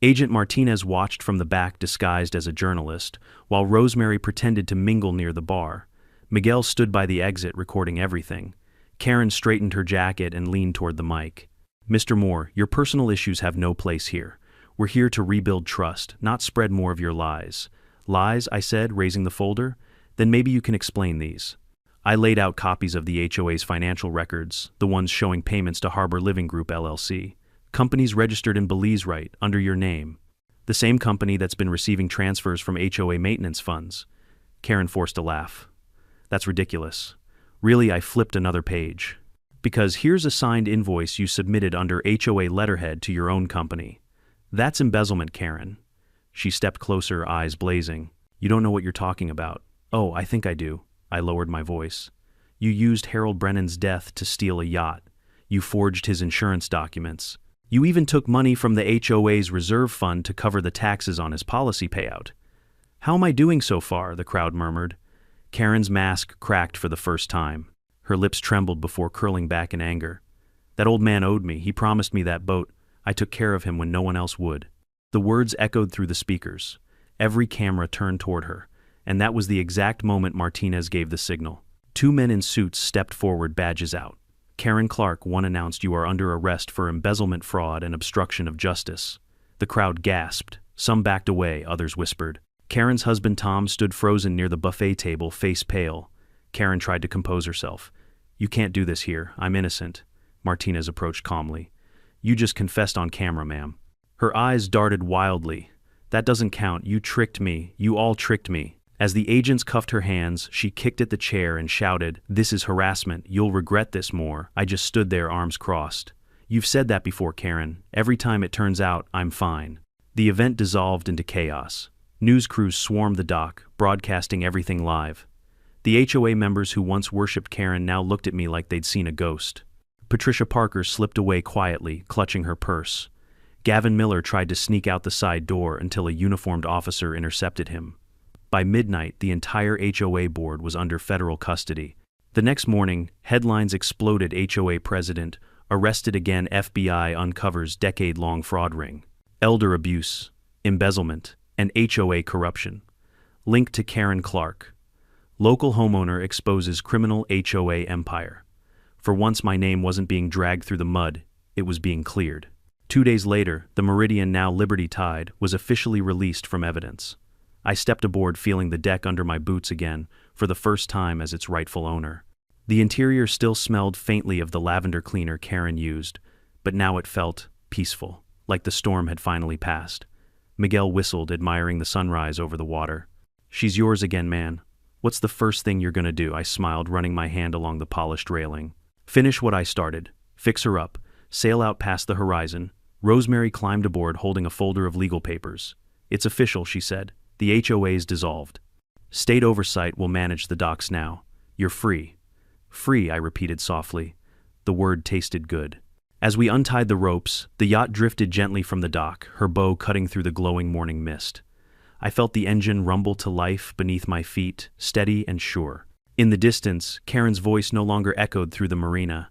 Agent Martinez watched from the back disguised as a journalist, while Rosemary pretended to mingle near the bar. Miguel stood by the exit recording everything. Karen straightened her jacket and leaned toward the mic. Mr. Moore, your personal issues have no place here. We're here to rebuild trust, not spread more of your lies. Lies, I said, raising the folder? Then maybe you can explain these. I laid out copies of the HOA's financial records, the ones showing payments to Harbor Living Group LLC. Companies registered in Belize, right, under your name. The same company that's been receiving transfers from HOA maintenance funds. Karen forced a laugh. That's ridiculous. Really, I flipped another page. Because here's a signed invoice you submitted under HOA letterhead to your own company. That's embezzlement, Karen. She stepped closer, eyes blazing. You don't know what you're talking about. Oh, I think I do. I lowered my voice. You used Harold Brennan's death to steal a yacht. You forged his insurance documents. You even took money from the HOA's reserve fund to cover the taxes on his policy payout. How am I doing so far? The crowd murmured. Karen's mask cracked for the first time. Her lips trembled before curling back in anger. That old man owed me. He promised me that boat. I took care of him when no one else would. The words echoed through the speakers. Every camera turned toward her, and that was the exact moment Martinez gave the signal. Two men in suits stepped forward, badges out. Karen Clark, one announced, you are under arrest for embezzlement, fraud, and obstruction of justice. The crowd gasped. Some backed away, others whispered. Karen's husband Tom stood frozen near the buffet table, face pale. Karen tried to compose herself. You can't do this here. I'm innocent. Martinez approached calmly. You just confessed on camera, ma'am. Her eyes darted wildly. That doesn't count. You tricked me. You all tricked me. As the agents cuffed her hands, she kicked at the chair and shouted, This is harassment. You'll regret this more. I just stood there, arms crossed. You've said that before, Karen. Every time it turns out, I'm fine. The event dissolved into chaos. News crews swarmed the dock, broadcasting everything live. The HOA members who once worshipped Karen now looked at me like they'd seen a ghost. Patricia Parker slipped away quietly, clutching her purse. Gavin Miller tried to sneak out the side door until a uniformed officer intercepted him. By midnight, the entire HOA board was under federal custody. The next morning, headlines exploded. HOA president, arrested again. FBI uncovers decade-long fraud ring. Elder abuse, embezzlement, and HOA corruption. Linked to Karen Clark. Local homeowner exposes criminal HOA empire. For once my name wasn't being dragged through the mud, it was being cleared. 2 days later, the Meridian, now Liberty Tide, was officially released from evidence. I stepped aboard feeling the deck under my boots again, for the first time as its rightful owner. The interior still smelled faintly of the lavender cleaner Karen used, but now it felt peaceful, like the storm had finally passed. Miguel whistled, admiring the sunrise over the water. She's yours again, man. What's the first thing you're gonna do? I smiled, running my hand along the polished railing. Finish what I started. Fix her up. Sail out past the horizon. Rosemary climbed aboard, holding a folder of legal papers. It's official, she said. The HOA's dissolved. State oversight will manage the docks now. You're free. Free, I repeated softly. The word tasted good. As we untied the ropes, the yacht drifted gently from the dock, her bow cutting through the glowing morning mist. I felt the engine rumble to life beneath my feet, steady and sure. In the distance, Karen's voice no longer echoed through the marina.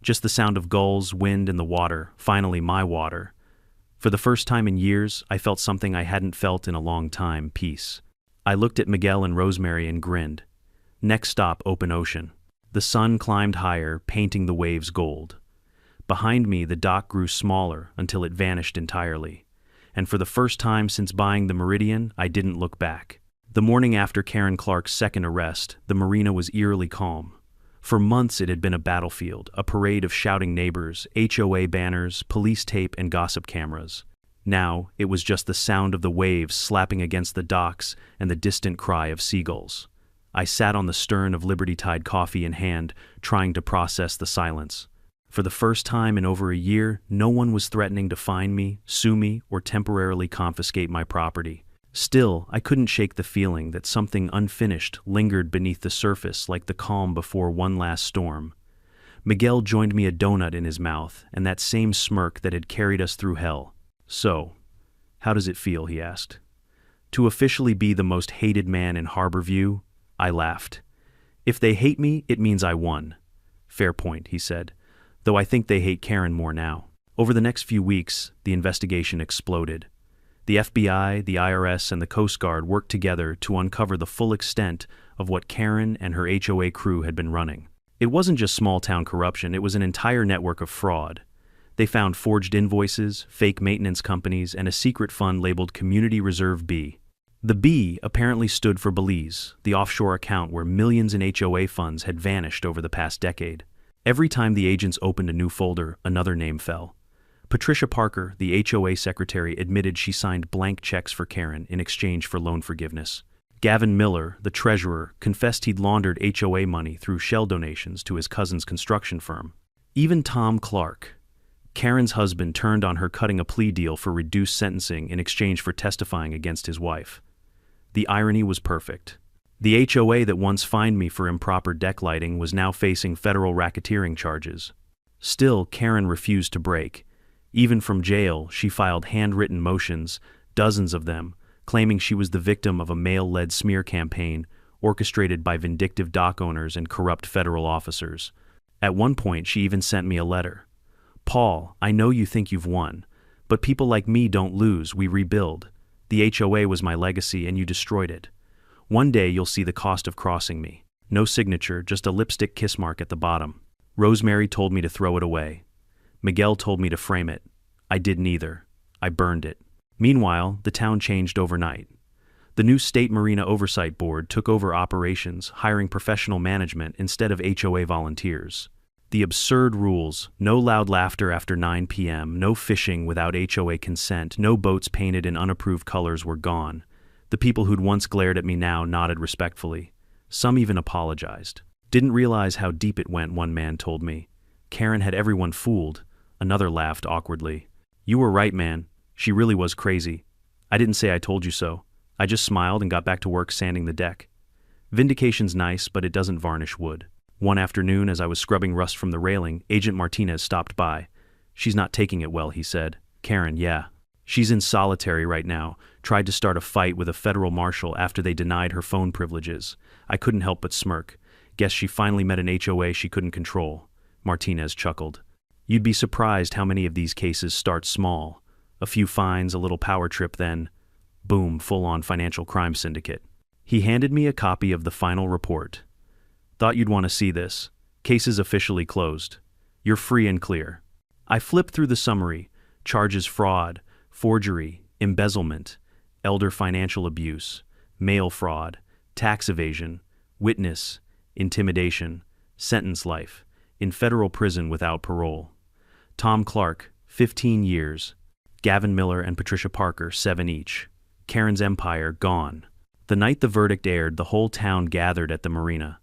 Just the sound of gulls, wind, and the water, finally my water. For the first time in years, I felt something I hadn't felt in a long time, peace. I looked at Miguel and Rosemary and grinned. Next stop, open ocean. The sun climbed higher, painting the waves gold. Behind me, the dock grew smaller until it vanished entirely. And for the first time since buying the Meridian, I didn't look back. The morning after Karen Clark's second arrest, the marina was eerily calm. For months it had been a battlefield, a parade of shouting neighbors, HOA banners, police tape, and gossip cameras. Now, it was just the sound of the waves slapping against the docks and the distant cry of seagulls. I sat on the stern of Liberty Tide, coffee in hand, trying to process the silence. For the first time in over a year, no one was threatening to fine me, sue me, or temporarily confiscate my property. Still, I couldn't shake the feeling that something unfinished lingered beneath the surface like the calm before one last storm. Miguel joined me, a donut in his mouth, and that same smirk that had carried us through hell. "So, how does it feel?" he asked. "To officially be the most hated man in Harborview?" I laughed. "If they hate me, it means I won." "Fair point," he said, "though I think they hate Karen more now." Over the next few weeks, the investigation exploded. The FBI, the IRS, and the Coast Guard worked together to uncover the full extent of what Karen and her HOA crew had been running. It wasn't just small-town corruption, it was an entire network of fraud. They found forged invoices, fake maintenance companies, and a secret fund labeled Community Reserve B. The B apparently stood for Belize, the offshore account where millions in HOA funds had vanished over the past decade. Every time the agents opened a new folder, another name fell. Patricia Parker, the HOA secretary, admitted she signed blank checks for Karen in exchange for loan forgiveness. Gavin Miller, the treasurer, confessed he'd laundered HOA money through shell donations to his cousin's construction firm. Even Tom Clark, Karen's husband, turned on her, cutting a plea deal for reduced sentencing in exchange for testifying against his wife. The irony was perfect. The HOA that once fined me for improper deck lighting was now facing federal racketeering charges. Still, Karen refused to break. Even from jail, she filed handwritten motions, dozens of them, claiming she was the victim of a male-led smear campaign orchestrated by vindictive dock owners and corrupt federal officers. At one point, she even sent me a letter. "Paul, I know you think you've won, but people like me don't lose, we rebuild. The HOA was my legacy and you destroyed it. One day you'll see the cost of crossing me." No signature, just a lipstick kiss mark at the bottom. Rosemary told me to throw it away. Miguel told me to frame it. I did neither. I burned it. Meanwhile, the town changed overnight. The new State Marina Oversight Board took over operations, hiring professional management instead of HOA volunteers. The absurd rules: no loud laughter after 9 p.m., no fishing without HOA consent, no boats painted in unapproved colors were gone. The people who'd once glared at me now nodded respectfully. Some even apologized. "Didn't realize how deep it went," one man told me. "Karen had everyone fooled." Another laughed awkwardly. "You were right, man. She really was crazy. I didn't say I told you so. I just smiled and got back to work sanding the deck." Vindication's nice, but it doesn't varnish wood. One afternoon, as I was scrubbing rust from the railing, Agent Martinez stopped by. "She's not taking it well," he said. "Karen, yeah. She's in solitary right now. Tried to start a fight with a federal marshal after they denied her phone privileges." I couldn't help but smirk. "Guess she finally met an HOA she couldn't control." Martinez chuckled. "You'd be surprised how many of these cases start small. A few fines, a little power trip, then, boom, full-on financial crime syndicate." He handed me a copy of the final report. "Thought you'd want to see this. Cases officially closed. You're free and clear." I flipped through the summary. Charges: fraud, forgery, embezzlement, elder financial abuse, mail fraud, tax evasion, witness, intimidation, sentence life, in federal prison without parole. Tom Clark, 15 years. Gavin Miller and Patricia Parker, 7 each. Karen's empire gone. The night the verdict aired, the whole town gathered at the marina.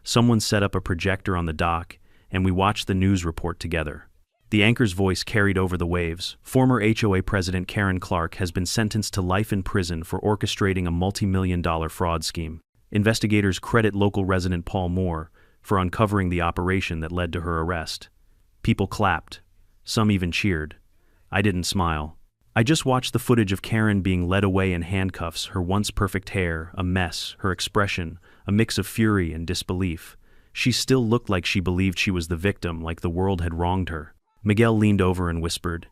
Someone set up a projector on the dock, and we watched the news report together. The anchor's voice carried over the waves. "Former HOA president Karen Clark has been sentenced to life in prison for orchestrating a multi-million-dollar fraud scheme. Investigators credit local resident Paul Moore for uncovering the operation that led to her arrest." People clapped. Some even cheered. I didn't smile. I just watched the footage of Karen being led away in handcuffs, her once perfect hair a mess, her expression a mix of fury and disbelief. She still looked like she believed she was the victim, like the world had wronged her. Miguel leaned over and whispered,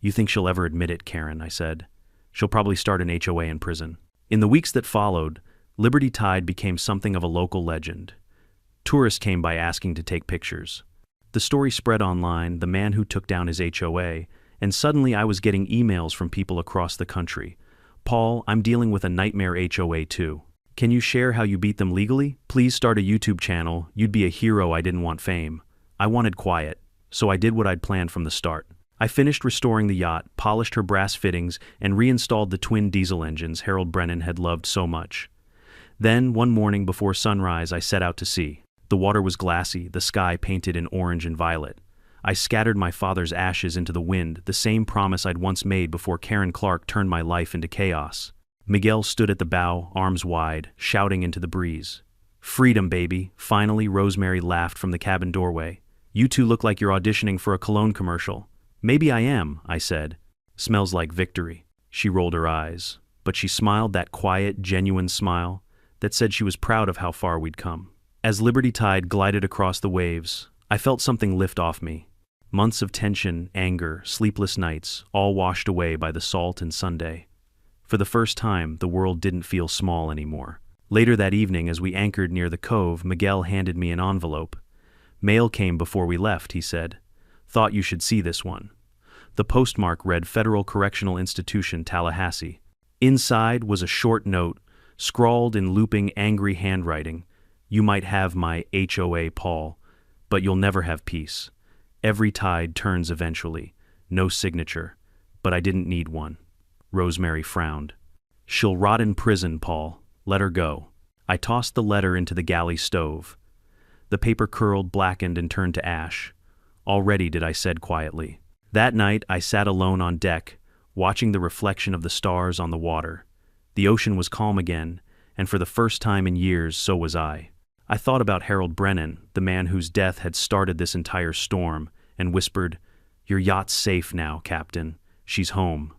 "You think she'll ever admit it, Karen?" I said. "She'll probably start an HOA in prison." In the weeks that followed, Liberty Tide became something of a local legend. Tourists came by asking to take pictures. The story spread online, the man who took down his HOA, and suddenly I was getting emails from people across the country. "Paul, I'm dealing with a nightmare HOA too. Can you share how you beat them legally? Please start a YouTube channel. You'd be a hero." I didn't want fame. I wanted quiet, so I did what I'd planned from the start. I finished restoring the yacht, polished her brass fittings, and reinstalled the twin diesel engines Harold Brennan had loved so much. Then, one morning before sunrise, I set out to sea. The water was glassy, the sky painted in orange and violet. I scattered my father's ashes into the wind, the same promise I'd once made before Karen Clark turned my life into chaos. Miguel stood at the bow, arms wide, shouting into the breeze. "Freedom, baby." Finally, Rosemary laughed from the cabin doorway. "You two look like you're auditioning for a cologne commercial." "Maybe I am," I said. "Smells like victory." She rolled her eyes, but she smiled that quiet, genuine smile that said she was proud of how far we'd come. As Liberty Tide glided across the waves, I felt something lift off me. Months of tension, anger, sleepless nights, all washed away by the salt and Sunday. For the first time, the world didn't feel small anymore. Later that evening, as we anchored near the cove, Miguel handed me an envelope. "Mail came before we left," he said. "Thought you should see this one." The postmark read Federal Correctional Institution, Tallahassee. Inside was a short note, scrawled in looping, angry handwriting. "You might have my HOA, Paul, but you'll never have peace. Every tide turns eventually. No signature, but I didn't need one." Rosemary frowned. "She'll rot in prison, Paul. Let her go." I tossed the letter into the galley stove. The paper curled, blackened, and turned to ash. "All ready," I said quietly. That night, I sat alone on deck, watching the reflection of the stars on the water. The ocean was calm again, and for the first time in years, so was I. I thought about Harold Brennan, the man whose death had started this entire storm, and whispered, "Your yacht's safe now, Captain. She's home."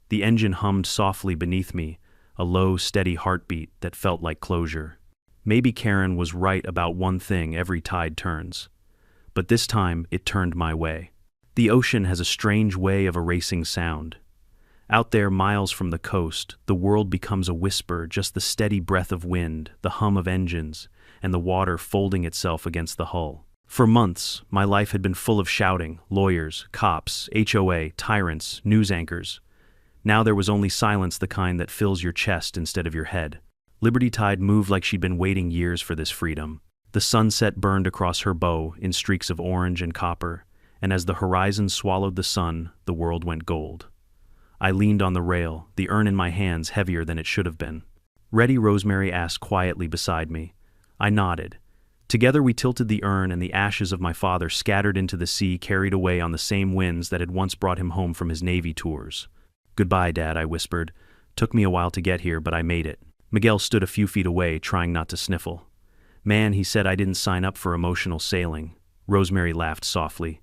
The engine hummed softly beneath me, a low, steady heartbeat that felt like closure. Maybe Karen was right about one thing: every tide turns. But this time, it turned my way. The ocean has a strange way of erasing sound. Out there, miles from the coast, the world becomes a whisper, just the steady breath of wind, the hum of engines, and the water folding itself against the hull. For months, my life had been full of shouting, lawyers, cops, HOA, tyrants, news anchors. Now there was only silence, the kind that fills your chest instead of your head. Liberty Tide moved like she'd been waiting years for this freedom. The sunset burned across her bow in streaks of orange and copper, and as the horizon swallowed the sun, the world went gold. I leaned on the rail, the urn in my hands heavier than it should have been. "Ready?" Rosemary asked quietly beside me. I nodded. Together we tilted the urn, and the ashes of my father scattered into the sea, carried away on the same winds that had once brought him home from his Navy tours. "Goodbye, Dad," I whispered. "Took me a while to get here, but I made it." Miguel stood a few feet away, trying not to sniffle. "Man," he said, "I didn't sign up for emotional sailing." Rosemary laughed softly.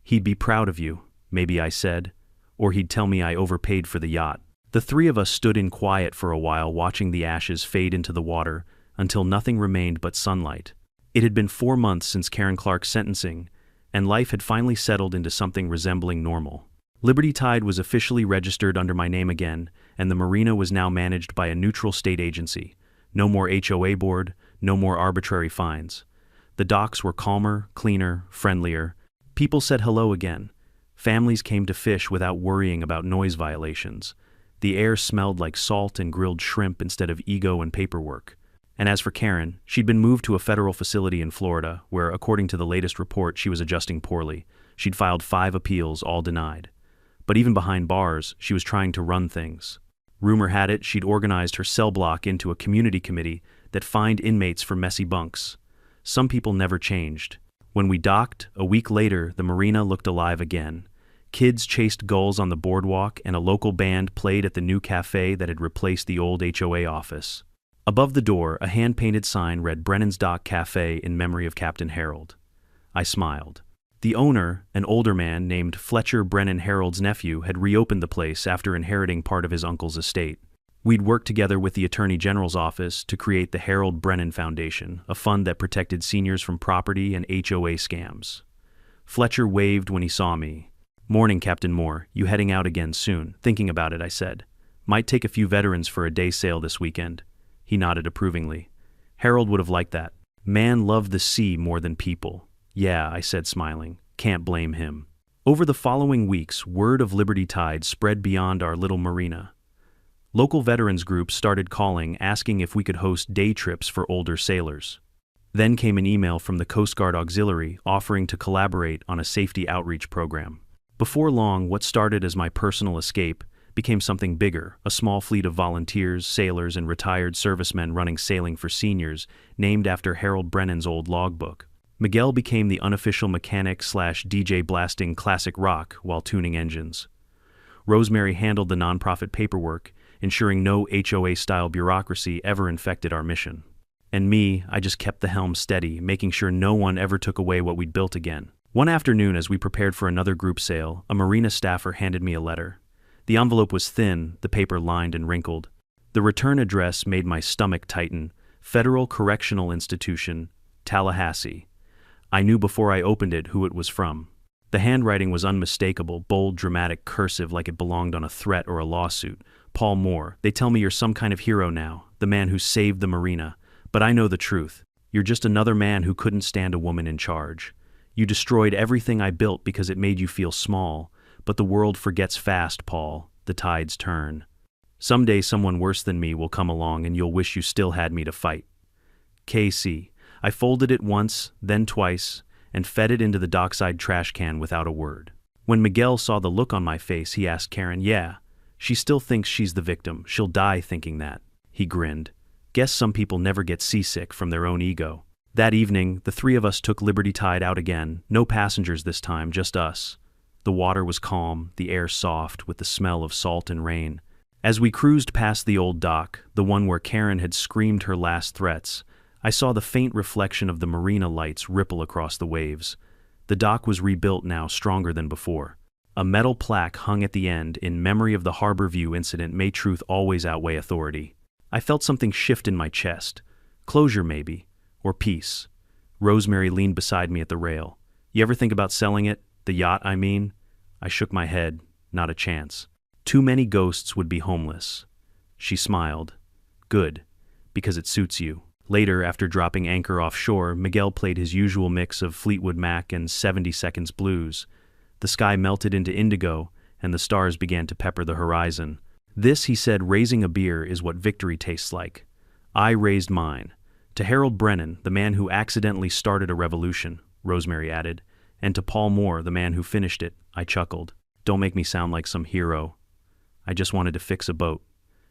"He'd be proud of you," maybe I said, "or he'd tell me I overpaid for the yacht." The three of us stood in quiet for a while, watching the ashes fade into the water until nothing remained but sunlight. It had been 4 months since Karen Clark's sentencing, and life had finally settled into something resembling normal. Liberty Tide was officially registered under my name again, and the marina was now managed by a neutral state agency. No more HOA board, no more arbitrary fines. The docks were calmer, cleaner, friendlier. People said hello again. Families came to fish without worrying about noise violations. The air smelled like salt and grilled shrimp instead of ego and paperwork. And as for Karen, she'd been moved to a federal facility in Florida, where, according to the latest report, she was adjusting poorly. She'd filed 5 appeals, all denied. But even behind bars, she was trying to run things. Rumor had it she'd organized her cell block into a community committee that fined inmates for messy bunks. Some people never changed. When we docked, a week later, the marina looked alive again. Kids chased gulls on the boardwalk, and a local band played at the new cafe that had replaced the old HOA office. Above the door, a hand-painted sign read Brennan's Dock Cafe in memory of Captain Harold. I smiled. The owner, an older man named Fletcher Brennan, Harold's nephew, had reopened the place after inheriting part of his uncle's estate. We'd worked together with the Attorney General's office to create the Harold Brennan Foundation, a fund that protected seniors from property and HOA scams. Fletcher waved when he saw me. "Morning, Captain Moore. You heading out again soon?" "Thinking about it," I said. "Might take a few veterans for a day sail this weekend." He nodded approvingly. Harold would have liked that. Man loved the sea more than people. "Yeah," I said, smiling. "Can't blame him." Over the following weeks, word of Liberty Tide spread beyond our little marina. Local veterans groups started calling, asking if we could host day trips for older sailors. Then came an email from the Coast Guard Auxiliary offering to collaborate on a safety outreach program. Before long, what started as my personal escape became something bigger, a small fleet of volunteers, sailors, and retired servicemen running Sailing for Seniors, named after Harold Brennan's old logbook. Miguel became the unofficial mechanic/DJ blasting classic rock while tuning engines. Rosemary handled the nonprofit paperwork, ensuring no HOA-style bureaucracy ever infected our mission. And me, I just kept the helm steady, making sure no one ever took away what we'd built again. One afternoon, as we prepared for another group sale, a marina staffer handed me a letter. The envelope was thin, the paper lined and wrinkled. The return address made my stomach tighten: Federal Correctional Institution, Tallahassee. I knew before I opened it who it was from. The handwriting was unmistakable, bold, dramatic, cursive, like it belonged on a threat or a lawsuit. Paul Moore, they tell me you're some kind of hero now, the man who saved the marina. But I know the truth. You're just another man who couldn't stand a woman in charge. You destroyed everything I built because it made you feel small. But the world forgets fast, Paul. The tides turn. Someday someone worse than me will come along and you'll wish you still had me to fight. KC. I folded it once, then twice, and fed it into the dockside trash can without a word. When Miguel saw the look on my face, he asked Karen, "Yeah, she still thinks she's the victim. She'll die thinking that." He grinned. Guess some people never get seasick from their own ego. That evening, the three of us took Liberty Tide out again. No passengers this time, just us. The water was calm, the air soft, with the smell of salt and rain. As we cruised past the old dock, the one where Karen had screamed her last threats, I saw the faint reflection of the marina lights ripple across the waves. The dock was rebuilt now, stronger than before. A metal plaque hung at the end in memory of the Harbor View incident. May truth always outweigh authority. I felt something shift in my chest. Closure, maybe. Or peace. Rosemary leaned beside me at the rail. "You ever think about selling it? The yacht, I mean?" I shook my head. Not a chance. Too many ghosts would be homeless. She smiled. "Good. Because it suits you." Later, after dropping anchor offshore, Miguel played his usual mix of Fleetwood Mac and 70 Seconds blues. The sky melted into indigo, and the stars began to pepper the horizon. "This," he said, "raising a beer is what victory tastes like." I raised mine. "To Harold Brennan, the man who accidentally started a revolution," Rosemary added. "And to Paul Moore, the man who finished it," I chuckled. "Don't make me sound like some hero. I just wanted to fix a boat."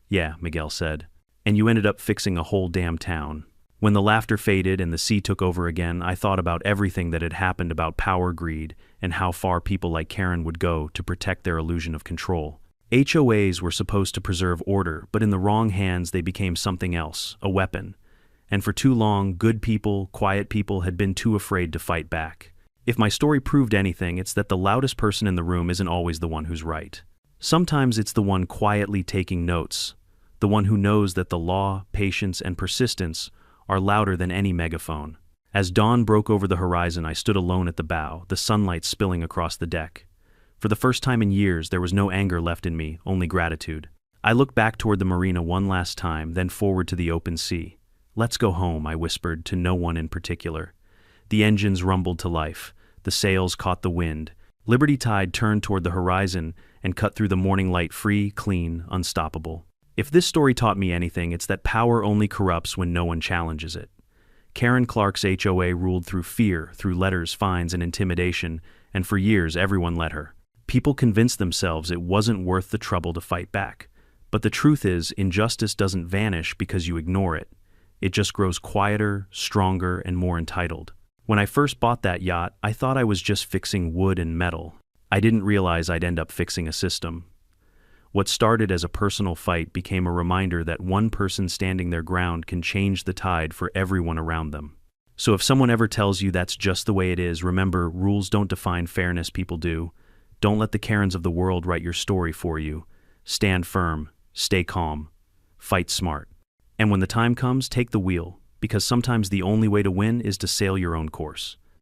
"Yeah," Miguel said. "And you ended up fixing a whole damn town." When the laughter faded and the sea took over again, I thought about everything that had happened, about power greed and how far people like Karen would go to protect their illusion of control. HOAs were supposed to preserve order, but in the wrong hands they became something else, a weapon. And for too long, good people, quiet people had been too afraid to fight back. If my story proved anything, it's that the loudest person in the room isn't always the one who's right. Sometimes it's the one quietly taking notes, the one who knows that the law, patience, and persistence are louder than any megaphone. As dawn broke over the horizon, I stood alone at the bow, the sunlight spilling across the deck. For the first time in years, there was no anger left in me, only gratitude. I looked back toward the marina one last time, then forward to the open sea. "Let's go home," I whispered, to no one in particular. The engines rumbled to life. The sails caught the wind. Liberty Tide turned toward the horizon and cut through the morning light, free, clean, unstoppable. If this story taught me anything, it's that power only corrupts when no one challenges it. Karen Clark's HOA ruled through fear, through letters, fines, and intimidation, and for years everyone let her. People convinced themselves it wasn't worth the trouble to fight back. But the truth is, injustice doesn't vanish because you ignore it. It just grows quieter, stronger, and more entitled. When I first bought that yacht, I thought I was just fixing wood and metal. I didn't realize I'd end up fixing a system. What started as a personal fight became a reminder that one person standing their ground can change the tide for everyone around them. So if someone ever tells you that's just the way it is, remember, rules don't define fairness, people do. Don't let the Karens of the world write your story for you. Stand firm, stay calm, fight smart. And when the time comes, take the wheel, because sometimes the only way to win is to sail your own course.